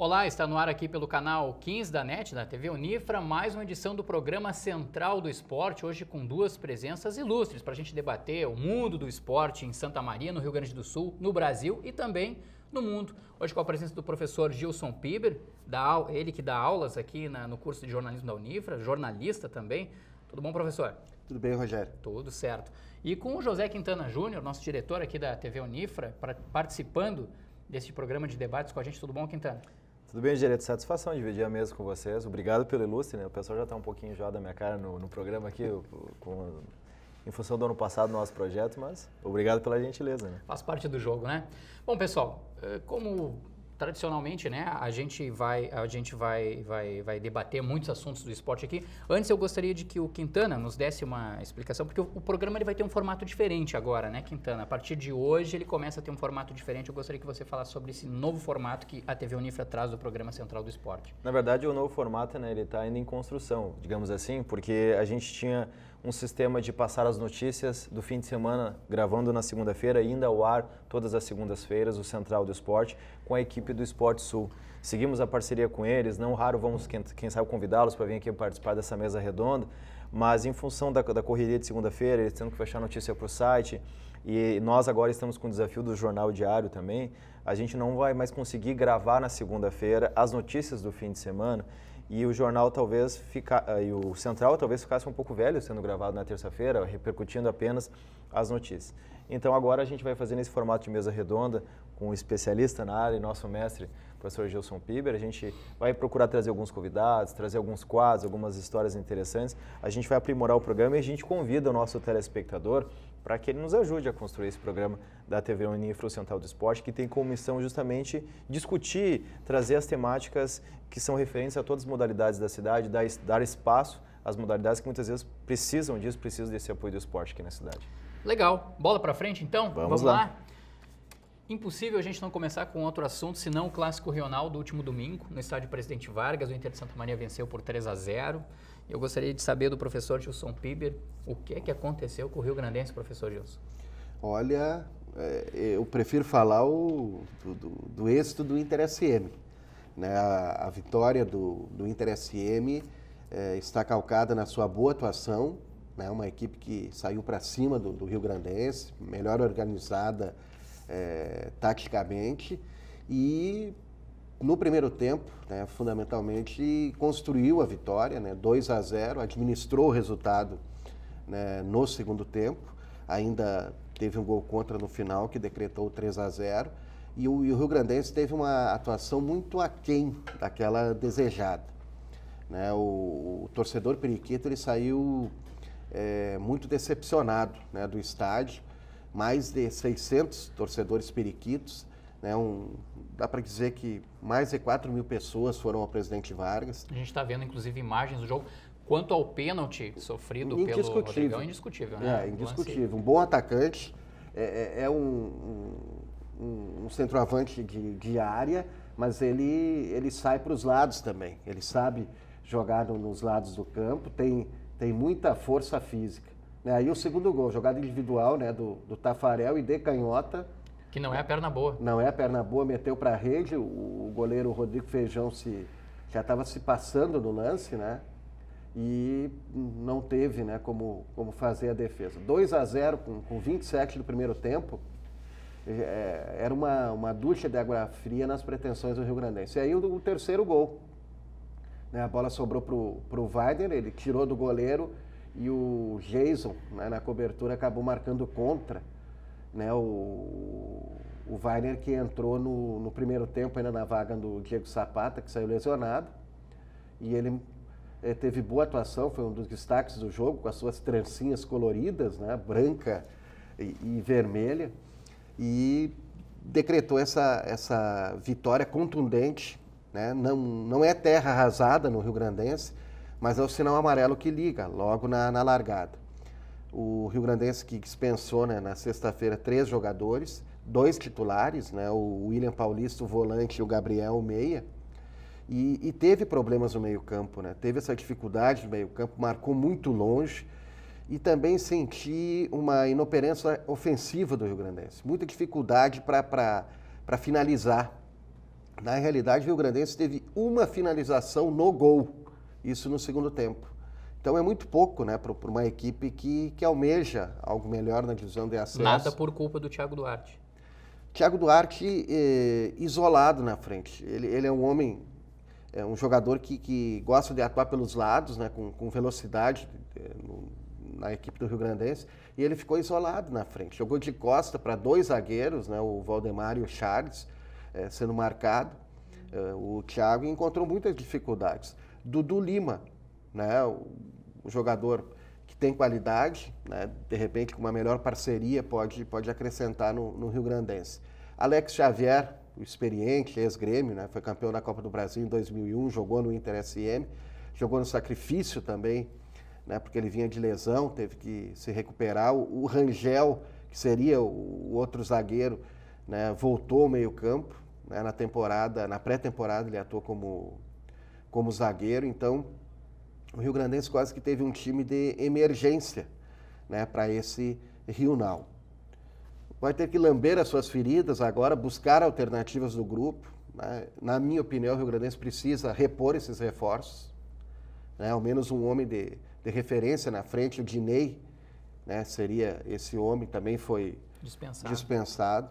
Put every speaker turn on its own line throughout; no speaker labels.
Olá, está no ar aqui pelo canal 15 da NET, da TV Unifra, mais uma edição do programa Central do Esporte, hoje com duas presenças ilustres para a gente debater o mundo do esporte em Santa Maria, no Rio Grande do Sul, no Brasil e também no mundo. Hoje com a presença do professor Gilson Piber, ele que dá aulas aqui no curso de jornalismo da Unifra, jornalista também. Tudo bom, professor?
Tudo bem, Rogério?
Tudo certo. E com o José Quintana Júnior, nosso diretor aqui da TV Unifra, participando desse programa de debates com a gente. Tudo bom, Quintana?
Tudo bem, direto. Satisfação dividir a mesa com vocês. Obrigado pelo ilustre, né? O pessoal já está um pouquinho enjoado da minha cara no programa aqui, em função do ano passado, do nosso projeto, mas obrigado pela gentileza, né?
Faz parte do jogo, né? Bom, pessoal, como tradicionalmente, né, a gente vai debater muitos assuntos do esporte aqui. Antes eu gostaria de que o Quintana nos desse uma explicação, porque o programa ele vai ter um formato diferente agora, né, Quintana? A partir de hoje ele começa a ter um formato diferente. Eu gostaria que você falasse sobre esse novo formato que a TV Unifra traz do programa Central do Esporte.
Na verdade, o novo formato, né, ele está ainda em construção, digamos assim, porque a gente tinha um sistema de passar as notícias do fim de semana, gravando na segunda-feira, indo ao ar todas as segundas-feiras, o Central do Esporte, com a equipe do Esporte Sul. Seguimos a parceria com eles, não raro vamos, quem sabe, convidá-los para vir aqui participar dessa mesa redonda, mas em função da correria de segunda-feira, eles tendo que fechar a notícia para o site, e nós agora estamos com o desafio do Jornal Diário também, a gente não vai mais conseguir gravar na segunda-feira as notícias do fim de semana, e o jornal talvez e o Central talvez ficasse um pouco velho sendo gravado na terça-feira, repercutindo apenas as notícias. Então agora a gente vai fazer nesse formato de mesa redonda com um especialista na área, nosso mestre, o professor Gilson Piber. A gente vai procurar trazer alguns convidados, trazer alguns quadros, algumas histórias interessantes. A gente vai aprimorar o programa e a gente convida o nosso telespectador para que ele nos ajude a construir esse programa da TV Unifra, o Central do Esporte, que tem como missão justamente discutir, trazer as temáticas que são referentes a todas as modalidades da cidade, dar espaço às modalidades que muitas vezes precisam desse apoio do esporte aqui na cidade.
Legal. Bola para frente, então?
Vamos lá.
Impossível a gente não começar com outro assunto, senão o clássico regional do último domingo, no estádio Presidente Vargas. O Inter de Santa Maria venceu por 3-0. Eu gostaria de saber do professor Gilson Piber o que é que aconteceu com o Rio Grandense, professor Gilson.
Olha, eu prefiro falar do êxito do Inter SM. Né? A vitória do Inter SM está calcada na sua boa atuação, né? Uma equipe que saiu para cima do Rio Grandense, melhor organizada taticamente e no primeiro tempo, né, fundamentalmente, construiu a vitória, né, 2-0, administrou o resultado, né, no segundo tempo, ainda teve um gol contra no final que decretou 3-0 e o Rio Grandense teve uma atuação muito aquém daquela desejada. Né, o torcedor periquito ele saiu muito decepcionado, né, do estádio, mais de 600 torcedores periquitos, né, dá para dizer que mais de 4 mil pessoas foram ao Presidente Vargas.
A gente está vendo, inclusive, imagens do jogo. Quanto ao pênalti sofrido pelo Rodrigão, indiscutível, né?
Indiscutível. Um bom atacante, um centroavante de área, mas ele sai para os lados também. Ele sabe jogar nos lados do campo, tem muita força física. Né? Aí o segundo gol, jogada individual, né, do Tafarel e de canhota.
Que não é a perna boa.
Não é a perna boa, meteu para a rede, o goleiro Rodrigo Feijão já estava se passando no lance, né? E não teve, né, como fazer a defesa. 2-0 com 27 do primeiro tempo, era uma ducha de água fria nas pretensões do Rio Grandense. E aí o terceiro gol, né, a bola sobrou para o Wagner, ele tirou do goleiro e o Jason, né, na cobertura, acabou marcando contra. Né, o Wagner que entrou no primeiro tempo ainda na vaga do Diego Zapata, que saiu lesionado, e ele teve boa atuação, foi um dos destaques do jogo, com as suas trancinhas coloridas, né, branca e vermelha, e decretou essa vitória contundente. Né, não é terra arrasada no Rio Grandense, mas é o sinal amarelo que liga logo na largada. O Rio Grandense que dispensou, né, na sexta-feira 3 jogadores, 2 titulares, né, o William Paulista, o volante, e o Gabriel, o meia, e teve problemas no meio-campo, né, teve essa dificuldade no meio-campo, marcou muito longe, e também senti uma inoperância ofensiva do Rio Grandense, muita dificuldade para finalizar. Na realidade, o Rio Grandense teve uma finalização no gol, isso no segundo tempo. Então é muito pouco, né, para uma equipe que almeja algo melhor na divisão de acesso.
Nada por culpa do Thiago Duarte.
Thiago Duarte isolado na frente. Ele é um homem, é um jogador que gosta de atuar pelos lados, né, com velocidade na equipe do Rio Grandense, e ele ficou isolado na frente. Jogou de costa para 2 zagueiros, né, o Valdemar e o Charles, sendo marcado. O Thiago encontrou muitas dificuldades. Dudu Lima, né, o jogador que tem qualidade, né, de repente com uma melhor parceria pode acrescentar no Rio Grandense. Alex Xavier, o experiente, ex-grêmio, né, foi campeão da Copa do Brasil em 2001, jogou no Inter SM, jogou no Sacrifício também, né, porque ele vinha de lesão, teve que se recuperar. O Rangel, que seria o outro zagueiro, né, voltou ao meio-campo, né, na pré-temporada ele atuou como zagueiro. Então o Rio Grandense quase que teve um time de emergência, né, para esse Rio Now. Vai ter que lamber as suas feridas agora, buscar alternativas do grupo, né? Na minha opinião, o Rio Grandense precisa repor esses reforços, né? Ao menos um homem de referência na frente. O Dinei, né, seria esse homem, também foi dispensado.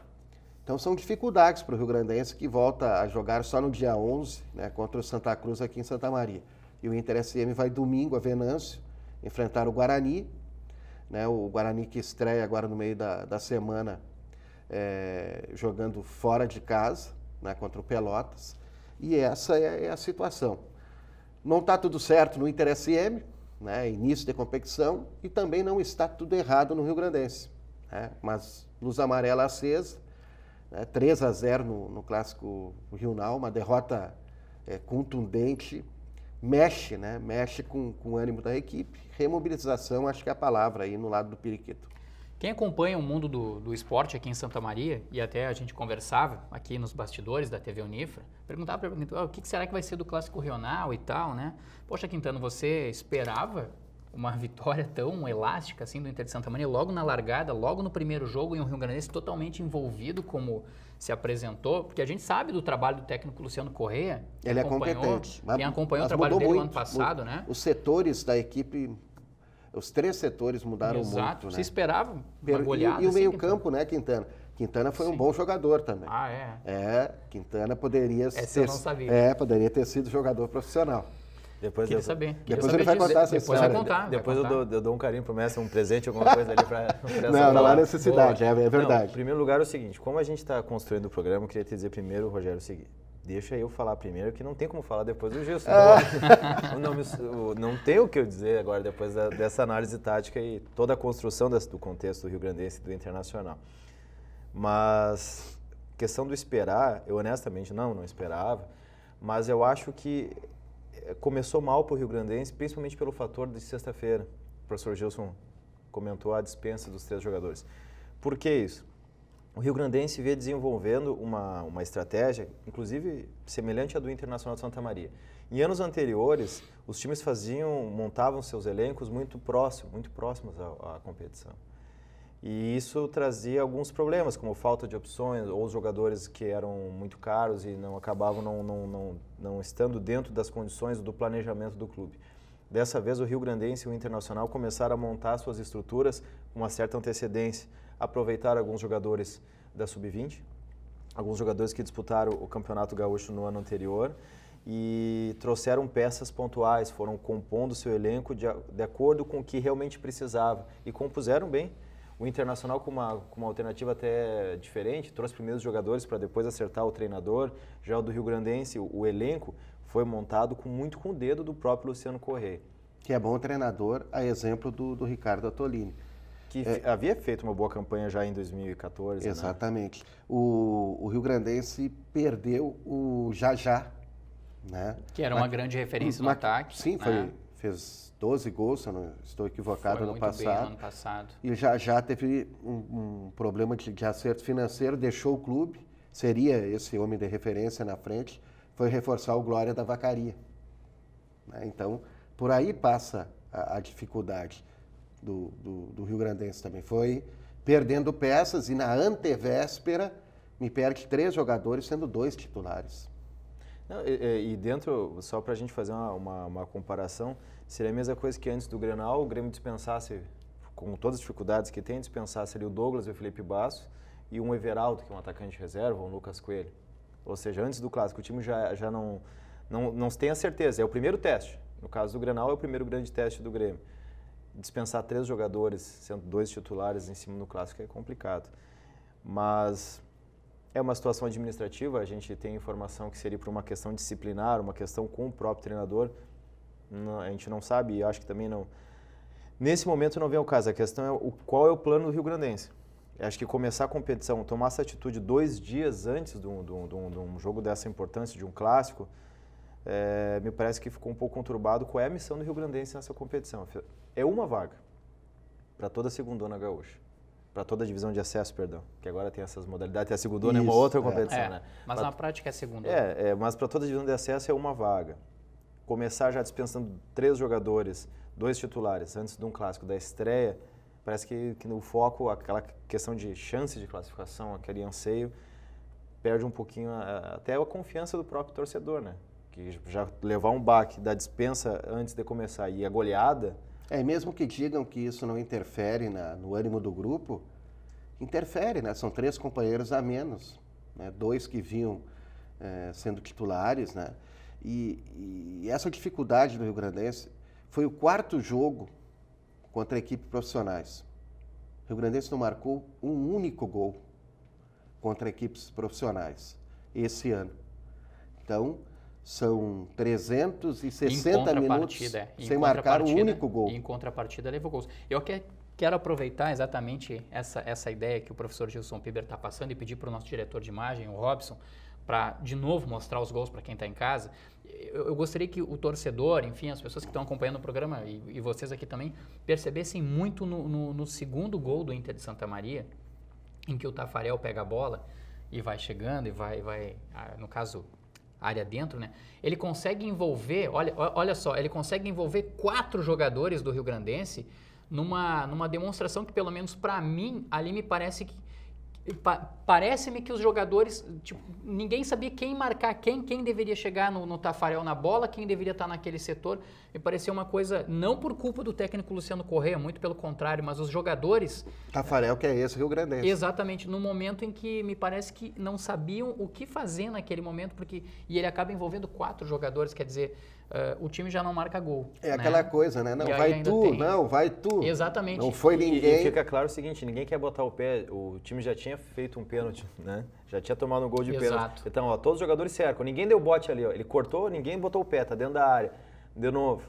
Então são dificuldades para o Rio Grandense, que volta a jogar só no dia 11, né, contra o Santa Cruz aqui em Santa Maria. E o Inter SM vai domingo a Venâncio enfrentar o Guarani, né, o Guarani que estreia agora no meio da semana, jogando fora de casa, né, contra o Pelotas. E essa é a situação. Não está tudo certo no Inter SM, né, início de competição, e também não está tudo errado no Rio Grandense, né, mas luz amarela acesa, né, 3-0 no clássico Rio Now, uma derrota contundente. Mexe, né? Mexe com o ânimo da equipe. Remobilização, acho que é a palavra aí no lado do periquito.
Quem acompanha o mundo do esporte aqui em Santa Maria, e até a gente conversava aqui nos bastidores da TV Unifra, perguntava para ele, o que será que vai ser do Clássico Regional e tal, né? Poxa, Quintana, você esperava uma vitória tão elástica assim do Inter de Santa Maria, logo na largada, logo no primeiro jogo, em um Rio Grandense totalmente envolvido como se apresentou? Porque a gente sabe do trabalho do técnico Luciano Corrêa.
Ele é competente.
Quem acompanhou o trabalho dele no ano passado, né?
Os setores da equipe, os 3 setores mudaram
Exato.
muito, né?
Se esperava uma goleada.
E o meio-campo, né, Quintana? Quintana foi um bom jogador também.
Ah, é?
Quintana poderia
eu não sabia.
Poderia ter sido jogador profissional.
Depois
Queria saber.
Depois ele vai contar essa história.
Depois eu dou um carinho pro mestre, um presente, alguma coisa ali para
não há necessidade, é verdade.
Não, em primeiro lugar é o seguinte, como a gente está construindo o programa, eu queria te dizer primeiro, Rogério, o seguinte, deixa eu falar primeiro, que não tem como falar depois do Gilson. Não tem o que eu dizer agora, depois dessa análise tática e toda a construção do contexto do Rio Grandense e do Internacional. Mas, questão do esperar, eu honestamente não esperava, mas eu acho que começou mal para o Rio Grandense, principalmente pelo fator de sexta-feira. O professor Gilson comentou a dispensa dos 3 jogadores. Por que isso? O Rio Grandense veio desenvolvendo uma estratégia, inclusive semelhante à do Internacional de Santa Maria. Em anos anteriores, os times montavam seus elencos muito próximos à competição. E isso trazia alguns problemas, como falta de opções, ou os jogadores que eram muito caros e acabavam não estando dentro das condições do planejamento do clube. Dessa vez, o Rio Grandense e o Internacional começaram a montar suas estruturas com uma certa antecedência, aproveitaram alguns jogadores da Sub-20, alguns jogadores que disputaram o Campeonato Gaúcho no ano anterior e trouxeram peças pontuais, foram compondo seu elenco de acordo com o que realmente precisava e compuseram bem. O Internacional, com uma alternativa até diferente, trouxe primeiros jogadores para depois acertar o treinador. Já o do Rio Grandense, o elenco foi montado muito com o dedo do próprio Luciano Corrêa.
Que é bom treinador, a exemplo do Ricardo Attolini.
Que havia feito uma boa campanha já em 2014.
Exatamente. Né? O Rio Grandense perdeu o Jajá, né?
Que era uma grande referência no ataque.
Sim,
né?
Fez 12 gols, se eu não estou equivocado,
no passado. E
já teve um problema de acerto financeiro, deixou o clube, seria esse homem de referência na frente, foi reforçar o Glória da Vacaria. Né? Então, por aí passa a dificuldade do Rio Grandense também. Foi perdendo peças e na antevéspera me perde 3 jogadores, sendo 2 titulares.
Não, e dentro, só para a gente fazer uma comparação, seria a mesma coisa que antes do Grenal, o Grêmio dispensasse, com todas as dificuldades que tem, dispensasse ali o Douglas e o Felipe Bastos e um Everaldo, que é um atacante reserva, um Lucas Coelho. Ou seja, antes do Clássico, o time já não tem a certeza, é o primeiro teste. No caso do Grenal, é o primeiro grande teste do Grêmio. Dispensar 3 jogadores, sendo 2 titulares em cima do Clássico, é complicado. Mas é uma situação administrativa, a gente tem informação que seria por uma questão disciplinar, uma questão com o próprio treinador. A gente não sabe e acho que também não... Nesse momento não vem ao caso, a questão é qual é o plano do rio-grandense. Acho que começar a competição, tomar essa atitude 2 dias antes de um jogo dessa importância, de um clássico, me parece que ficou um pouco conturbado. Qual é a missão do rio-grandense nessa competição? É uma vaga para toda a segundona gaúcha. Para toda a divisão de acesso, perdão, que agora tem essas modalidades, a segundona é uma outra competição, né?
Mas na prática é a segunda.
Mas para toda a divisão de acesso é uma vaga. Começar já dispensando 3 jogadores, 2 titulares, antes de um clássico da estreia, parece que no foco, aquela questão de chance de classificação, aquele anseio, perde um pouquinho até a confiança do próprio torcedor, né? Que já levar um baque da dispensa antes de começar e a goleada...
mesmo que digam que isso não interfere no ânimo do grupo, interfere, né? São 3 companheiros a menos, né? 2 que vinham sendo titulares, né? E essa dificuldade do rio-grandense foi o 4º jogo contra a equipe profissionais. O rio-grandense não marcou um único gol contra equipes profissionais esse ano. Então, são 360 minutos sem marcar um único gol.
Em contrapartida, levou gols. Eu quero aproveitar exatamente essa ideia que o professor Gilson Piber está passando e pedir para o nosso diretor de imagem, o Robson, para, de novo, mostrar os gols para quem está em casa. Eu gostaria que o torcedor, enfim, as pessoas que estão acompanhando o programa e vocês aqui também, percebessem muito no segundo gol do Inter de Santa Maria, em que o Tafarel pega a bola e vai chegando e vai no caso, área dentro, né? Ele consegue envolver, olha só, ele consegue envolver 4 jogadores do rio-grandense numa demonstração que, pelo menos para mim, ali me parece que parece-me que os jogadores, tipo, ninguém sabia quem marcar quem deveria chegar no Tafarel na bola, quem deveria estar naquele setor. Me pareceu uma coisa, não por culpa do técnico Luciano Corrêa, muito pelo contrário, mas os jogadores...
Tafarel, que é esse rio-grandense.
Exatamente, no momento em que me parece que não sabiam o que fazer naquele momento, e ele acaba envolvendo 4 jogadores, quer dizer... o time já não marca gol.
Aquela coisa, né? Não, vai tu.
Exatamente.
Não foi ninguém.
E fica claro o seguinte, ninguém quer botar o pé, o time já tinha feito um pênalti, né? Já tinha tomado um gol de pênalti. Então, todos os jogadores cercam, ninguém deu bote ali, ele cortou, ninguém botou o pé, tá dentro da área. De novo,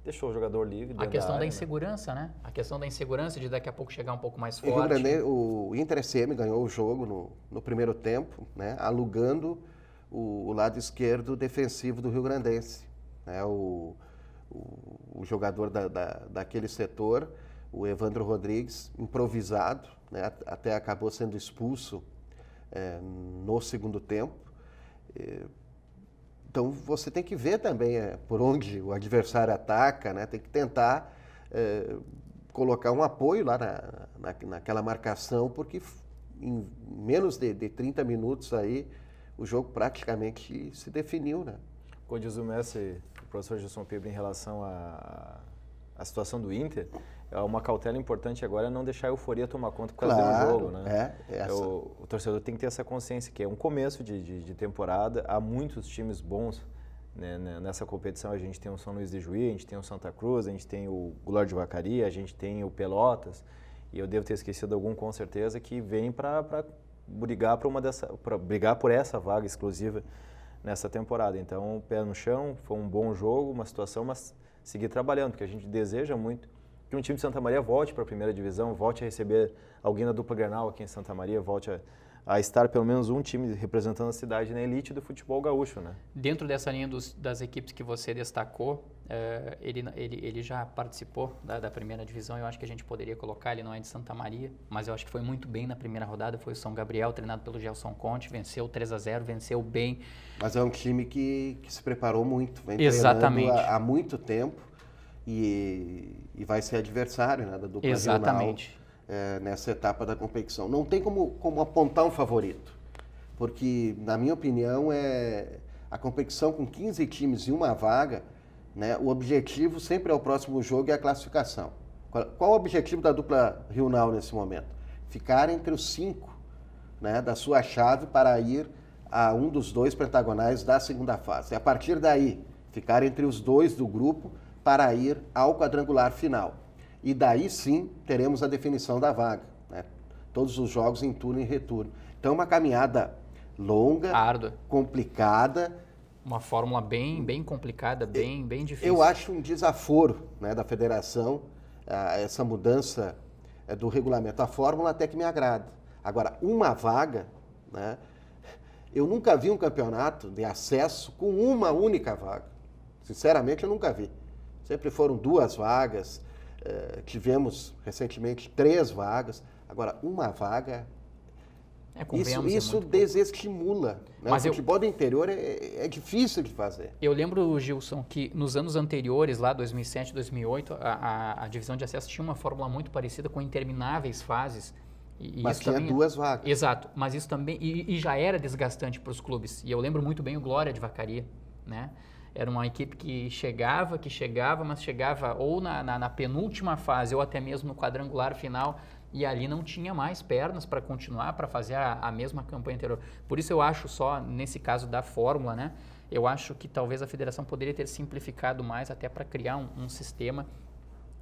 deixou o jogador livre.
A questão da insegurança, né? A questão da insegurança de daqui a pouco chegar um pouco mais forte.
O Inter SM ganhou o jogo no primeiro tempo, né? Alugando o lado esquerdo defensivo do rio-grandense. O jogador daquele setor, o Evandro Rodrigues, improvisado, né, até acabou sendo expulso no segundo tempo. Então você tem que ver também por onde o adversário ataca, né, tem que tentar colocar um apoio lá naquela marcação, porque em menos de 30 minutos aí o jogo praticamente se definiu, né?
Como diz o mestre, o professor Gilson Piber, em relação à situação do Inter, uma cautela importante agora é não deixar a euforia tomar conta por causa do jogo, né? O torcedor tem que ter essa consciência que é um começo de temporada, há muitos times bons, né, nessa competição. A gente tem o São Luís de Juí, a gente tem o Santa Cruz, a gente tem o Goulart de Vacaria, a gente tem o Pelotas, e eu devo ter esquecido algum com certeza, que vem para brigar por essa vaga exclusiva nessa temporada. Então, pé no chão, foi um bom jogo, uma situação, mas seguir trabalhando, porque a gente deseja muito que um time de Santa Maria volte para a primeira divisão, volte a receber alguém da dupla Grenal aqui em Santa Maria, volte a estar pelo menos um time representando a cidade na elite do futebol gaúcho, né?
Dentro dessa linha das equipes que você destacou, ele já participou da primeira divisão. Eu acho que a gente poderia colocar, ele não é de Santa Maria, mas eu acho que foi muito bem na primeira rodada. Foi o São Gabriel, treinado pelo Gelson Conte, venceu 3-0, venceu bem.
Mas é um time que se preparou muito, vem
Exatamente.
treinando há muito tempo e vai ser adversário, né, da dupla
Exatamente.
Regional nessa etapa da competição. Não tem como apontar um favorito, porque, na minha opinião, a competição com 15 times e uma vaga, né, o objetivo sempre é o próximo jogo e a classificação. Qual o objetivo da dupla Rio-Nau nesse momento? Ficar entre os 5, né, da sua chave para ir a um dos 2 pentagonais da segunda fase. E a partir daí, ficar entre os 2 do grupo para ir ao quadrangular final. E daí sim teremos a definição da vaga, né? Todos os jogos em turno e retorno. Então uma caminhada longa,
árdua,
complicada.
Uma fórmula bem complicada, bem difícil.
Eu acho um desaforo, né, da federação, essa mudança do regulamento. A fórmula até que me agrada. Agora, uma vaga, né, eu nunca vi um campeonato de acesso com uma única vaga. Sinceramente, eu nunca vi. Sempre foram 2 vagas, tivemos recentemente 3 vagas. Agora, uma vaga, isso desestimula. Né? O futebol do interior é difícil de fazer.
Eu lembro, Gilson, que nos anos anteriores, lá 2007, 2008, a divisão de acesso tinha uma fórmula muito parecida com intermináveis fases.
Mas tinha 2 vagas.
Exato, mas isso também, e já era desgastante para os clubes. E eu lembro muito bem o Glória de Vacaria, né? Era uma equipe que chegava, mas chegava ou na penúltima fase ou até mesmo no quadrangular final, e ali não tinha mais pernas para continuar, para fazer a mesma campanha anterior. Por isso eu acho só, nesse caso da fórmula, né, eu acho que talvez a federação poderia ter simplificado mais até para criar um sistema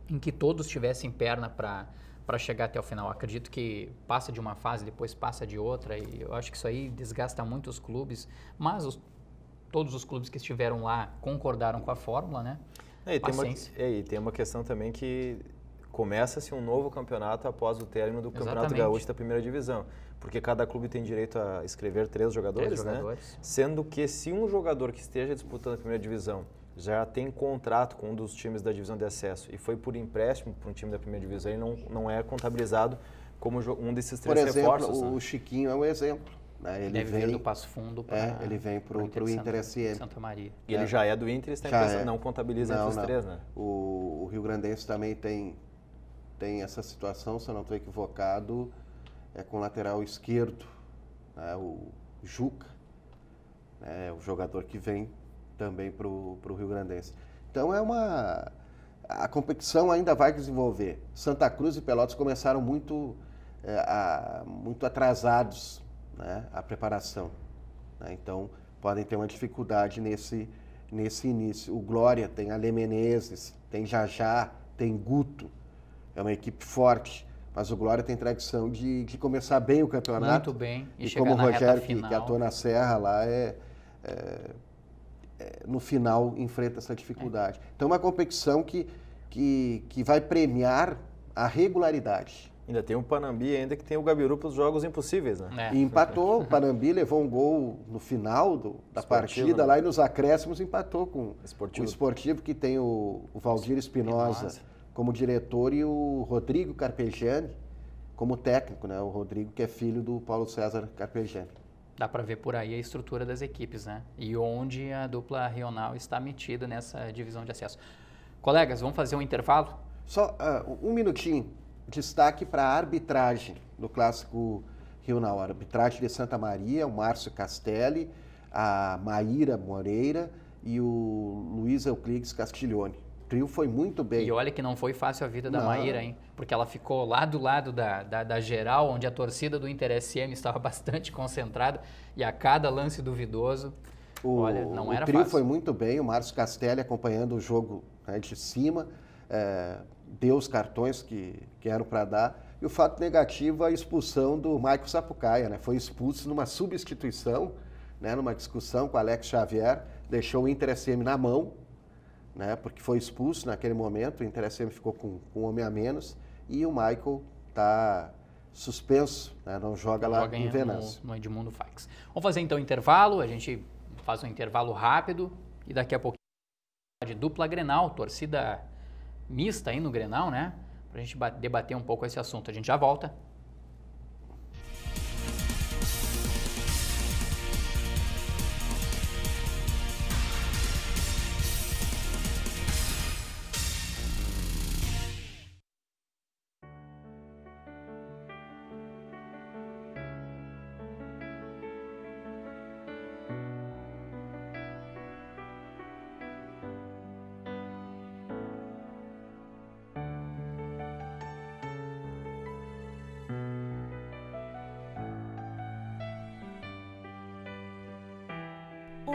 em que todos tivessem perna para chegar até o final. Acredito que passa de uma fase, depois passa de outra, e eu acho que isso aí desgasta muito os clubes, mas todos os clubes que estiveram lá concordaram com a fórmula, né?
Paciência. E tem uma questão também que começa-se um novo campeonato após o término do Campeonato Gaúcho da primeira divisão, porque cada clube tem direito a escrever 3 jogadores, né? Sendo que se um jogador que esteja disputando a primeira divisão já tem contrato com um dos times da divisão de acesso e foi por empréstimo para um time da primeira divisão, ele não é contabilizado como um desses 3 reforços.
Por exemplo, o Chiquinho é um exemplo. Ele
deve vir do Passo Fundo para
ele vem para o Inter SM.
Santa Maria.
E ele já é do Inter e está em não contabiliza entre os 3, né?
O Rio Grandense também tem essa situação, se eu não estou equivocado, com o lateral esquerdo, né, o Juca, o jogador que vem também para o Rio Grandense. Então a competição ainda vai desenvolver. Santa Cruz e Pelotas começaram muito atrasados, né, a preparação, né? Então podem ter uma dificuldade nesse início. O Glória tem Ale Menezes, tem Jajá, tem Guto, é uma equipe forte, mas o Glória tem tradição de começar bem o campeonato.
Muito bem,
e como o Rogério que atua na Serra lá no final enfrenta essa dificuldade. Então uma competição que vai premiar a regularidade.
Ainda tem o Panambi ainda que tem o Gabiru para os jogos impossíveis, né?
E empatou, o Panambi levou um gol no final da partida, né? Lá e nos acréscimos empatou com o Esportivo, que tem o Valdir Espinosa como diretor e o Rodrigo Carpegiani como técnico, né? O Rodrigo que é filho do Paulo César Carpegiani.
Dá para ver por aí a estrutura das equipes, né? E onde a dupla Rio-Nau está metida nessa divisão de acesso. Colegas, vamos fazer um intervalo?
Só um minutinho. Destaque para a arbitragem do Clássico Rio-Nau. A arbitragem de Santa Maria, o Márcio Castelli, a Maíra Moreira e o Luiz Euclides Castiglione. O trio foi muito bem.
E olha que não foi fácil a vida da Maíra, hein? Porque ela ficou lá do lado da geral, onde a torcida do Inter SM estava bastante concentrada, e a cada lance duvidoso, olha, não era fácil.
O trio foi muito bem, o Márcio Castelli acompanhando o jogo, né, de cima, deu os cartões que eram para dar. E o fato negativo, a expulsão do Maico Sapucaia, né? Foi expulso numa substituição, né, numa discussão com o Alex Xavier, deixou o Inter SM na mão, né, porque foi expulso naquele momento, o Inter SM ficou com um homem a menos, e o Michael está suspenso, né, não joga lá em Venâncio.
No Edmundo Fax. Vamos fazer então intervalo, a gente faz um intervalo rápido, e daqui a pouquinho de dupla Grenal, torcida mista aí no Grenal, né? Pra gente debater um pouco esse assunto. A gente já volta.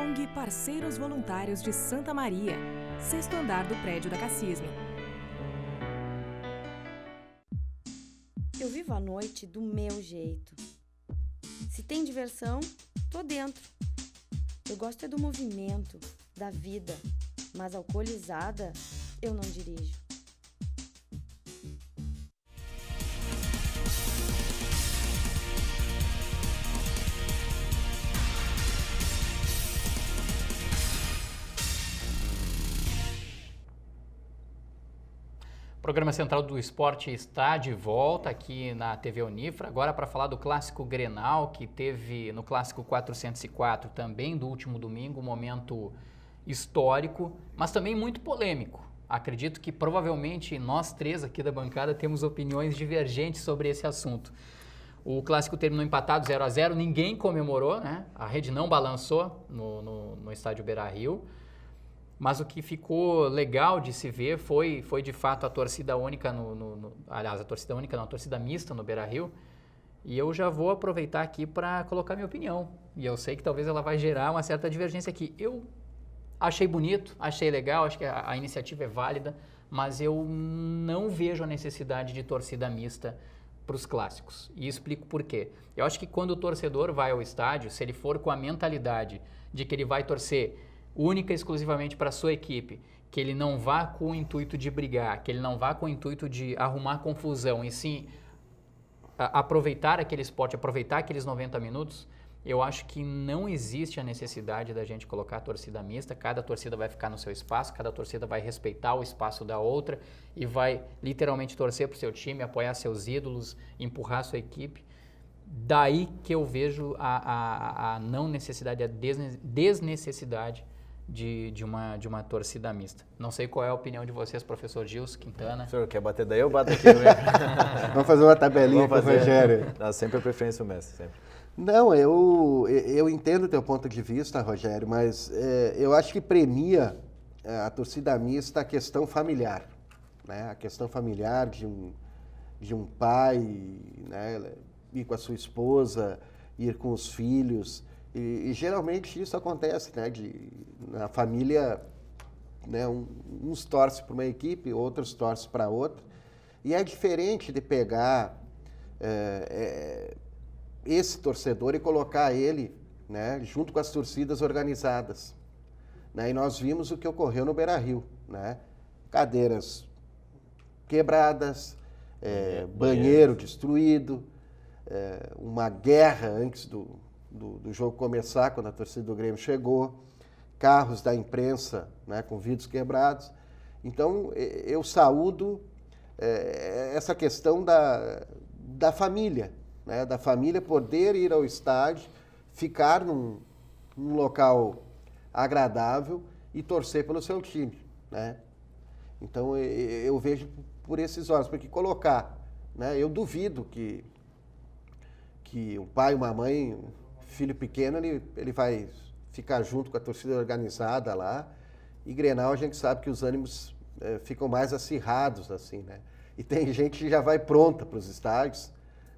ONG Parceiros Voluntários de Santa Maria, 6º andar do prédio da Cassisme.
Eu vivo a noite do meu jeito. Se tem diversão, tô dentro. Eu gosto é do movimento, da vida, mas alcoolizada, eu não dirijo.
O Programa Central do Esporte está de volta aqui na TV Unifra, agora para falar do Clássico Grenal, que teve no Clássico 404, também do último domingo, um momento histórico, mas também muito polêmico. Acredito que provavelmente nós três aqui da bancada temos opiniões divergentes sobre esse assunto. O Clássico terminou empatado 0-0, ninguém comemorou, né? A rede não balançou no estádio Beira-Rio. Mas o que ficou legal de se ver foi de fato a torcida única, aliás, a torcida única não, a torcida mista no Beira-Rio. E eu já vou aproveitar aqui para colocar minha opinião. E eu sei que talvez ela vai gerar uma certa divergência aqui. Eu achei bonito, achei legal, acho que a iniciativa é válida, mas eu não vejo a necessidade de torcida mista para os clássicos. E explico por quê. Eu acho que quando o torcedor vai ao estádio, se ele for com a mentalidade de que ele vai torcer única e exclusivamente para a sua equipe, que ele não vá com o intuito de brigar, que ele não vá com o intuito de arrumar confusão, e sim aproveitar aquele esporte, aproveitar aqueles 90 minutos, eu acho que não existe a necessidade da gente colocar a torcida mista, cada torcida vai ficar no seu espaço, cada torcida vai respeitar o espaço da outra e vai literalmente torcer para o seu time, apoiar seus ídolos, empurrar a sua equipe. Daí que eu vejo a não necessidade, a desnecessidade de uma torcida mista. Não sei qual é a opinião de vocês, professor Gilson, Quintana.
O senhor quer bater daí, eu bato aqui no meio.
Vamos fazer uma tabelinha com o Rogério.
Não, sempre a preferência do mestre, sempre.
Não, eu entendo o teu ponto de vista, Rogério, mas eu acho que premia a torcida mista a questão familiar, né? A questão familiar de um pai, né? Ir com a sua esposa, ir com os filhos. E geralmente isso acontece, né? Na família, né? Uns torcem para uma equipe, outros torcem para outra. E é diferente de pegar esse torcedor e colocar ele, né? Junto com as torcidas organizadas. Né? E nós vimos o que ocorreu no Beira-Rio, né? Cadeiras quebradas, banheiro destruído, uma guerra antes do jogo começar, quando a torcida do Grêmio chegou, carros da imprensa, né, com vidros quebrados. Então, eu saúdo essa questão da família, né, da família poder ir ao estádio, ficar num local agradável e torcer pelo seu time, né? Então, eu vejo por esses olhos, porque colocar, né, eu duvido que um pai, uma mãe, um filho pequeno, ele vai ficar junto com a torcida organizada lá. E Grenal, a gente sabe que os ânimos ficam mais acirrados, assim, né? E tem gente que já vai pronta para os estádios,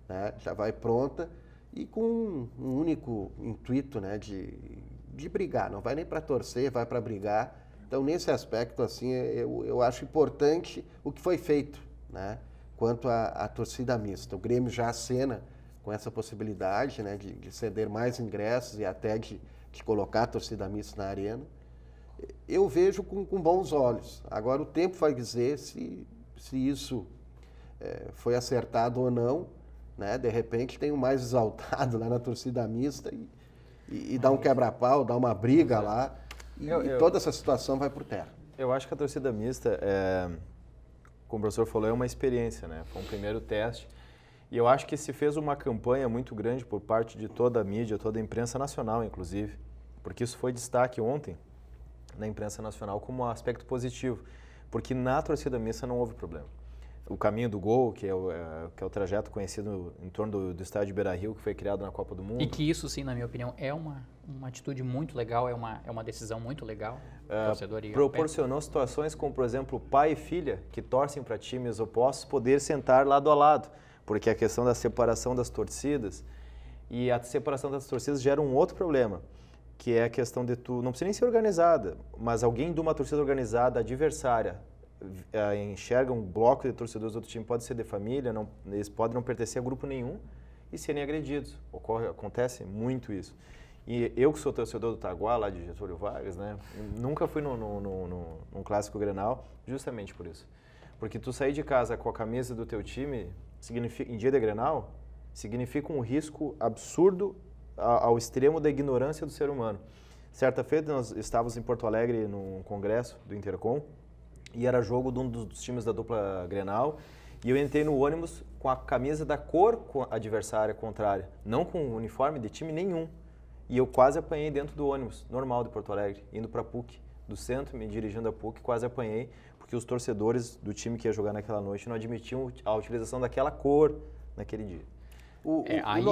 né? Já vai pronta e com um único intuito, né? De brigar. Não vai nem para torcer, vai para brigar. Então, nesse aspecto, assim, eu acho importante o que foi feito, né? Quanto à torcida mista. O Grêmio já acena com essa possibilidade, né, de ceder mais ingressos e até de colocar a torcida mista na arena. Eu vejo com bons olhos. Agora, o tempo vai dizer se isso foi acertado ou não, né? De repente tem um mais exaltado lá na torcida mista e dá um quebra-pau, dá uma briga lá e toda essa situação vai por terra.
Eu acho que a torcida mista, como o professor falou, é uma experiência, né? Foi um primeiro teste. E eu acho que se fez uma campanha muito grande por parte de toda a mídia, toda a imprensa nacional, inclusive, porque isso foi destaque ontem na imprensa nacional como um aspecto positivo, porque na torcida mista não houve problema. O caminho do gol, que é o trajeto conhecido em torno do estádio Beira-Rio, que foi criado na Copa do Mundo.
E que isso, sim, na minha opinião, é uma atitude muito legal, é uma decisão muito legal.
Proporcionou situações como, por exemplo, pai e filha, que torcem para times opostos, poder sentar lado a lado. Porque a questão da separação das torcidas, e a separação das torcidas gera um outro problema. que é a questão de tu, não precisa nem ser organizada, mas alguém de uma torcida organizada adversária enxerga um bloco de torcedores do outro time, pode ser de família, eles podem não pertencer a grupo nenhum e serem agredidos. Acontece muito isso. E eu que sou torcedor do Taguá, lá de Getúlio Vargas, né, nunca fui num clássico Grenal, justamente por isso. Porque tu sair de casa com a camisa do teu time, em dia de Grenal, significa um risco absurdo ao extremo da ignorância do ser humano. Certa feita, nós estávamos em Porto Alegre num congresso do Intercom, e era jogo de um dos times da dupla Grenal, e eu entrei no ônibus com a camisa da cor adversária contrária, não com uniforme de time nenhum. E eu quase apanhei dentro do ônibus, normal de Porto Alegre, indo para a PUC, do centro, me dirigindo a PUC, quase apanhei, porque os torcedores do time que ia jogar naquela noite não admitiam a utilização daquela cor naquele dia.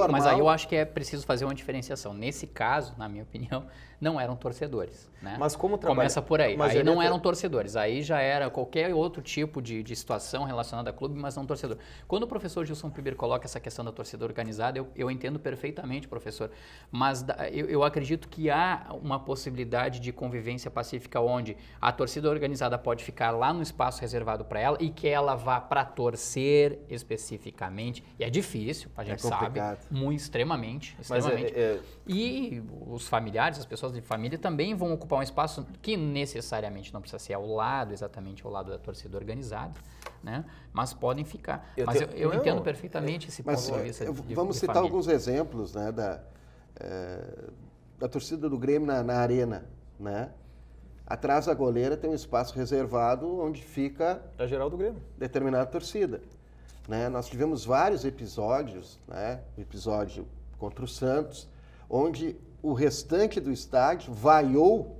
Mas aí eu acho que é preciso fazer uma diferenciação. Nesse caso, na minha opinião, não eram torcedores, né?
Mas como
Começa por aí. Mas aí não eram torcedores. Aí já era qualquer outro tipo de situação relacionada a clube, mas não torcedor. Quando o professor Gilson Piber coloca essa questão da torcida organizada, eu entendo perfeitamente, professor. Mas eu acredito que há uma possibilidade de convivência pacífica onde a torcida organizada pode ficar lá no espaço reservado para ela e que ela vá para torcer especificamente. E é difícil, a gente sabe, muito extremamente. E os familiares, as pessoas de família também vão ocupar um espaço que necessariamente não precisa ser exatamente ao lado da torcida organizada, né? Mas podem ficar. Eu entendo perfeitamente esse ponto de vista.
Vamos citar alguns exemplos, né, da torcida do Grêmio na arena, né? Atrás da goleira tem um espaço reservado onde fica
a geral do Grêmio,
determinada torcida. Né? Nós tivemos vários episódios, né? O episódio contra o Santos, onde o restante do estádio vaiou,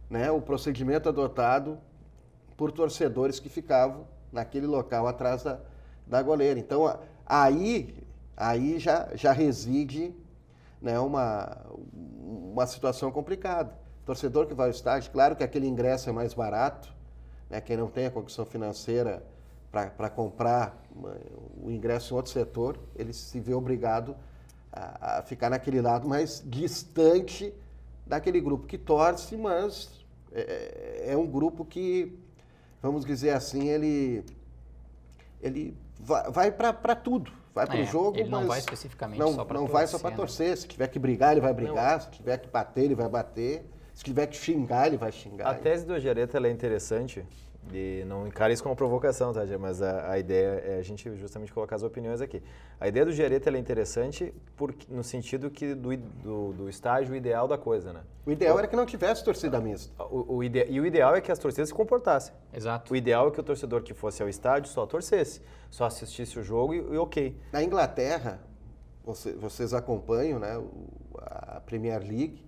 né, o procedimento adotado por torcedores que ficavam naquele local atrás da goleira. Então, aí já reside, né, uma situação complicada. Torcedor que vai ao estádio, claro que aquele ingresso é mais barato, né, quem não tem a condição financeira para comprar o ingresso em outro setor, ele se vê obrigado a ficar naquele lado mais distante daquele grupo que torce, mas é um grupo que, vamos dizer assim, ele vai para tudo. Vai para o jogo,
ele não
mas
vai especificamente
não,
só para torcer.
Não vai só para torcer. Se tiver que brigar, ele vai brigar. Se tiver que bater, ele vai bater. Se tiver que xingar, ele vai xingar.
A tese do Giaretta ela é interessante. E não encare isso como uma provocação, tá, Gê? Mas a ideia é a gente justamente colocar as opiniões aqui. A ideia do Giaretta ela é interessante no sentido que do estágio ideal da coisa, né?
O ideal era que não tivesse torcida mista.
E o ideal é que as torcidas se comportassem.
Exato.
O ideal é que o torcedor que fosse ao estádio só torcesse, só assistisse o jogo e ok.
Na Inglaterra, vocês acompanham, né, a Premier League.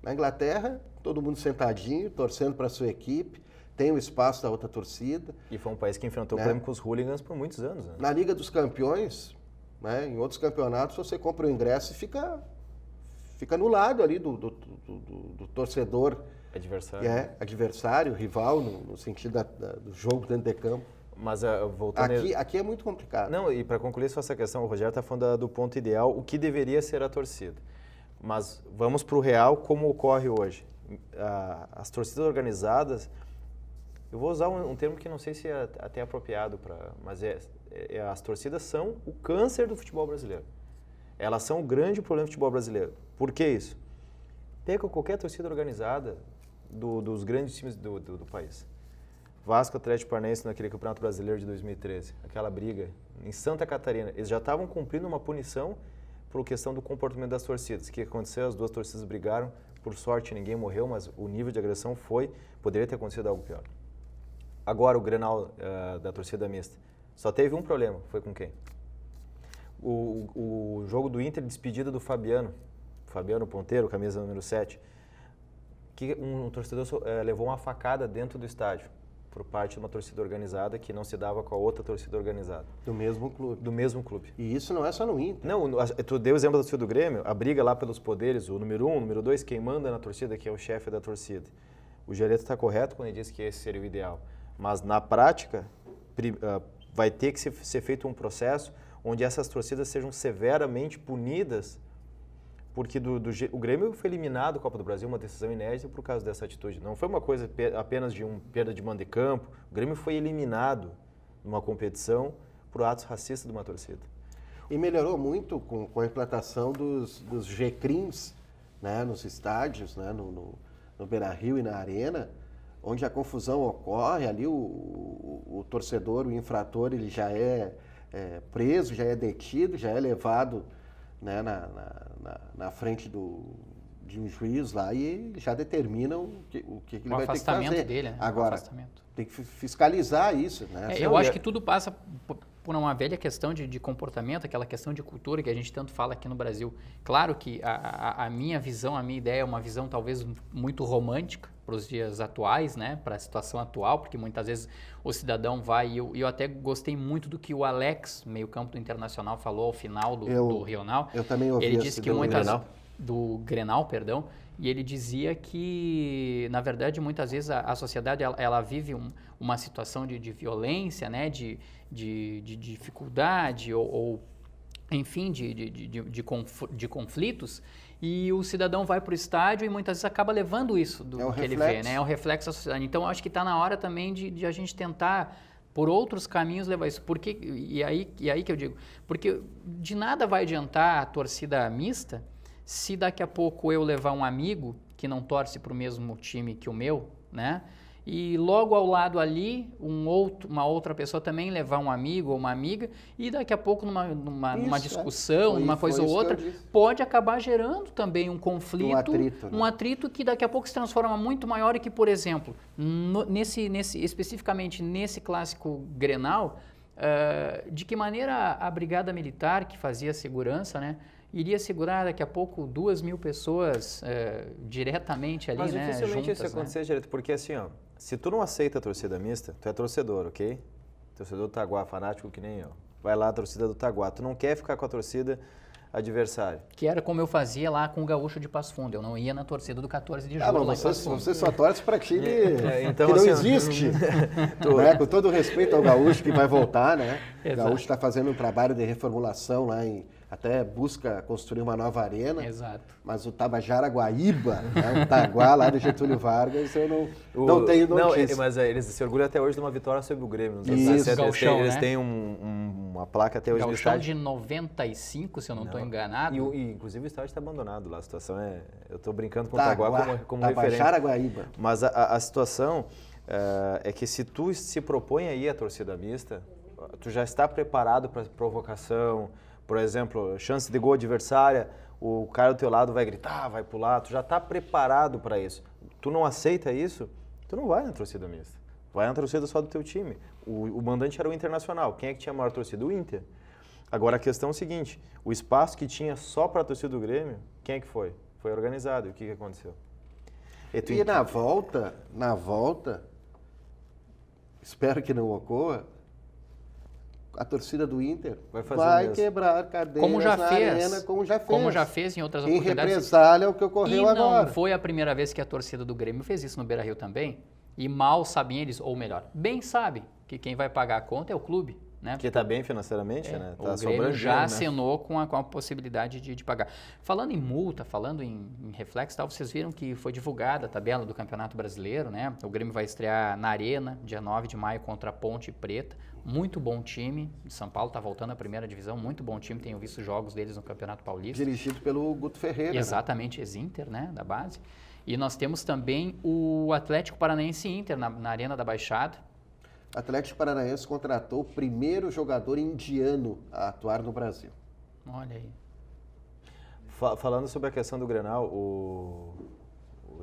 Na Inglaterra, todo mundo sentadinho, torcendo para a sua equipe. Tem o espaço da outra torcida.
E foi um país que enfrentou problema com os hooligans por muitos anos. Né?
Na Liga dos Campeões, né, em outros campeonatos, você compra o ingresso e fica no lado ali do torcedor.
Adversário.
Adversário, rival, no sentido do jogo dentro de campo.
Mas voltando...
Aqui é muito complicado.
Não, e para concluir só essa questão, o Rogério está falando do ponto ideal, o que deveria ser a torcida. Mas vamos para o real, como ocorre hoje. As torcidas organizadas... Eu vou usar um termo que não sei se é até apropriado, mas as torcidas são o câncer do futebol brasileiro. Elas são o grande problema do futebol brasileiro. Por que isso? Pega qualquer torcida organizada dos grandes times do país. Vasco, Atlético Paranaense naquele Campeonato Brasileiro de 2013, aquela briga em Santa Catarina. Eles já estavam cumprindo uma punição por questão do comportamento das torcidas. O que aconteceu? As duas torcidas brigaram. Por sorte, ninguém morreu, mas o nível de agressão poderia ter acontecido algo pior. Agora, o Grenal da torcida mista. Só teve um problema, foi com quem? O jogo do Inter, despedida do Fabiano Ponteiro, camisa número 7, que um torcedor levou uma facada dentro do estádio, por parte de uma torcida organizada que não se dava com a outra torcida organizada.
Do mesmo clube.
Do mesmo clube.
E isso não é só no Inter.
Não, tu deu o exemplo da torcida do Grêmio, a briga lá pelos poderes, o número 1, o número 2, quem manda na torcida, que é o chefe da torcida. O Giaretta está correto quando ele diz que esse seria o ideal. Mas, na prática, vai ter que ser feito um processo onde essas torcidas sejam severamente punidas porque o Grêmio foi eliminado da Copa do Brasil, uma decisão inédita por causa dessa atitude. Não foi uma coisa apenas de perda de mando de campo. O Grêmio foi eliminado numa competição por atos racistas de uma torcida.
E melhorou muito com a implantação dos G-Crims, né, nos estádios, né, no Beira-Rio e na Arena, onde a confusão ocorre, ali o torcedor, o infrator, ele já é preso, já é detido, já é levado, né, na frente de um juiz lá e ele já determina o que ele vai ter que fazer.
O afastamento dele, né?
Agora, tem que fiscalizar isso, né?
Eu acho que tudo passa por uma velha questão de comportamento, aquela questão de cultura que a gente tanto fala aqui no Brasil. Claro que a minha visão, a minha ideia é uma visão talvez muito romântica para os dias atuais, né? Para a situação atual, porque muitas vezes o cidadão vai, e eu até gostei muito do que o Alex, meio-campo do Internacional, falou ao final do Rional.
Eu também ouvi.
Ele disse que do Grenal, perdão, e ele dizia que, na verdade, muitas vezes a sociedade ela vive uma situação de violência, né, de dificuldade ou enfim, de conflitos, e o cidadão vai para o estádio e muitas vezes acaba levando isso do que ele vê, né? É o reflexo da sociedade. Então, eu acho que está na hora também de a gente tentar, por outros caminhos, levar isso. Porque, e aí que eu digo, porque de nada vai adiantar a torcida mista se daqui a pouco eu levar um amigo que não torce para o mesmo time que o meu, né? E logo ao lado ali, uma outra pessoa também levar um amigo ou uma amiga, e daqui a pouco numa discussão, numa coisa ou outra, pode acabar gerando também um conflito, um atrito que daqui a pouco se transforma muito maior e que, por exemplo, especificamente nesse clássico Grenal, de que maneira a Brigada Militar, que fazia segurança, né, iria segurar daqui a pouco 2.000 pessoas diretamente ali, né,
dificilmente
juntas,
isso acontecer, direto, porque assim, ó, se tu não aceita a torcida mista, tu é torcedor, ok? Torcedor do Taguá, fanático que nem eu. Vai lá a torcida do Taguá. Tu não quer ficar com a torcida adversária.
Que era como eu fazia lá com o Gaúcho de Passo Fundo. Eu não ia na torcida do 14 de julho.
Você só torce para time
então,
que não
assim,
existe. Né? Com todo respeito ao Gaúcho que vai voltar, né? O Gaúcho está fazendo um trabalho de reformulação lá até busca construir uma nova arena.
Exato.
Mas o Tabajara Guaíba, né, o Taguá lá do Getúlio Vargas, eu não tenho notícia.
Mas eles se orgulham até hoje de uma vitória sobre o Grêmio.
Isso.
Eles têm uma placa até hoje no estádio.
De 95, se eu não estou enganado.
E inclusive o estádio está abandonado lá. A situação eu estou brincando com o Taguá como referência.
Tabajara Guaíba.
Mas a situação é que se tu se propõe aí a torcida mista, tu já está preparado para provocação. Por exemplo, chance de gol adversária, o cara do teu lado vai gritar, vai pular, tu já está preparado para isso. Tu não aceita isso, tu não vai na torcida mista. Vai na torcida só do teu time. O mandante era o Internacional. Quem é que tinha a maior torcida? O Inter. Agora a questão é o seguinte, o espaço que tinha só para a torcida do Grêmio, quem é que foi? Foi organizado. E o que aconteceu?
E na volta, espero que não ocorra, a torcida do Inter vai quebrar cadeiras na arena, como já fez.
Como já fez em outras oportunidades.
Em represália ao que ocorreu agora.
E não foi a primeira vez que a torcida do Grêmio fez isso no Beira-Rio também. E mal sabem eles, ou melhor, bem sabem que quem vai pagar a conta é o clube. Né?
Que está bem financeiramente, né? Tá
o Grêmio já acenou com a possibilidade de pagar. Falando em multa, falando em reflexo, tal, vocês viram que foi divulgada a tabela do Campeonato Brasileiro, né? O Grêmio vai estrear na Arena, dia 9 de maio, contra a Ponte Preta. Muito bom time. De São Paulo está voltando à primeira divisão. Muito bom time. Tenho visto jogos deles no Campeonato Paulista.
Dirigido pelo Guto Ferreira.
Exatamente, ex-Inter, né? Da base. E nós temos também o Atlético Paranaense Inter na Arena da Baixada.
Atlético Paranaense contratou o primeiro jogador indiano a atuar no Brasil.
Olha aí.
Falando sobre a questão do Grenal,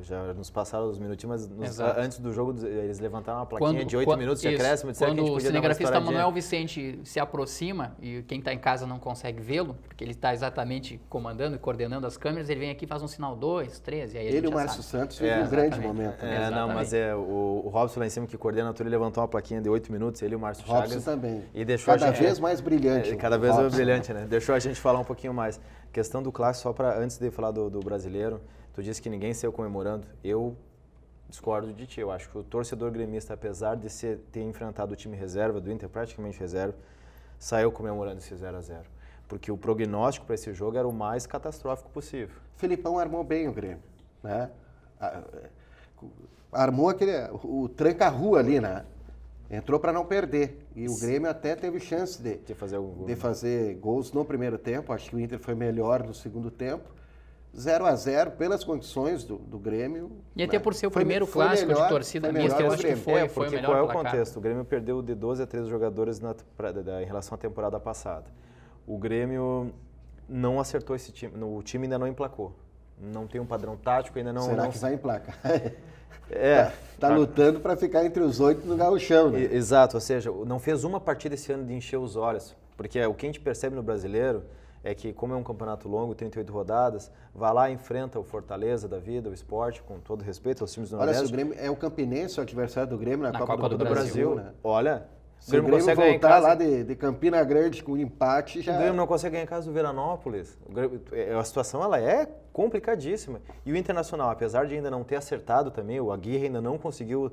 já nos passaram os minutinhos, mas antes do jogo eles levantaram uma plaquinha de 8 minutos de acréscimo.
Quando o cinegrafista Manuel Vicente se aproxima e quem está em casa não consegue vê-lo, porque ele está exatamente comandando e coordenando as câmeras, ele vem aqui e faz um sinal 2, 3, e aí
ele e o Márcio Santos fez um grande momento.
Não, mas o Robson lá em cima que coordena tudo, ele levantou uma plaquinha de 8 minutos, ele e o Márcio Chagas.
Robson também.
E deixou
cada vez mais brilhante.
Cada vez mais brilhante, né? Deixou a gente falar um pouquinho mais. Questão do clássico, só para antes de falar do brasileiro, tu disse que ninguém saiu comemorando. Eu discordo de ti. Eu acho que o torcedor gremista, apesar de ter enfrentado o time reserva do Inter, praticamente reserva, saiu comemorando esse 0-0. porque o prognóstico para esse jogo era o mais catastrófico possível.
Felipão armou bem o Grêmio, né? Armou o tranca-rua ali, né? Entrou para não perder. E o Grêmio até teve chance de fazer gols no primeiro tempo. Acho que o Inter foi melhor no segundo tempo. 0-0 pelas condições do Grêmio.
E até por ser o primeiro clássico de torcida mista, eu acho que foi o melhor
qual é o
placar.
contexto? O Grêmio perdeu de 12 a 13 jogadores em relação à temporada passada. O Grêmio não acertou esse time, o time ainda não emplacou. Não tem um padrão tático, ainda não...
Será que vai emplacar? Tá lutando para ficar entre os 8 no gauchão, né?
Exato, ou seja, não fez uma partida esse ano de encher os olhos, porque o que a gente percebe no brasileiro é que, como é um campeonato longo, 38 rodadas, vai lá, enfrenta o Fortaleza da vida, o Sport, com todo respeito aos times do Nordeste.
Olha, se o Grêmio é o Campinense, o adversário do Grêmio na Copa do
Brasil,
né?
Olha,
se o Grêmio voltar lá de Campina Grande com um empate, já...
O Grêmio não consegue ganhar em casa do Veranópolis. A situação ela é complicadíssima. E o Internacional, apesar de ainda não ter acertado também, o Aguirre ainda não conseguiu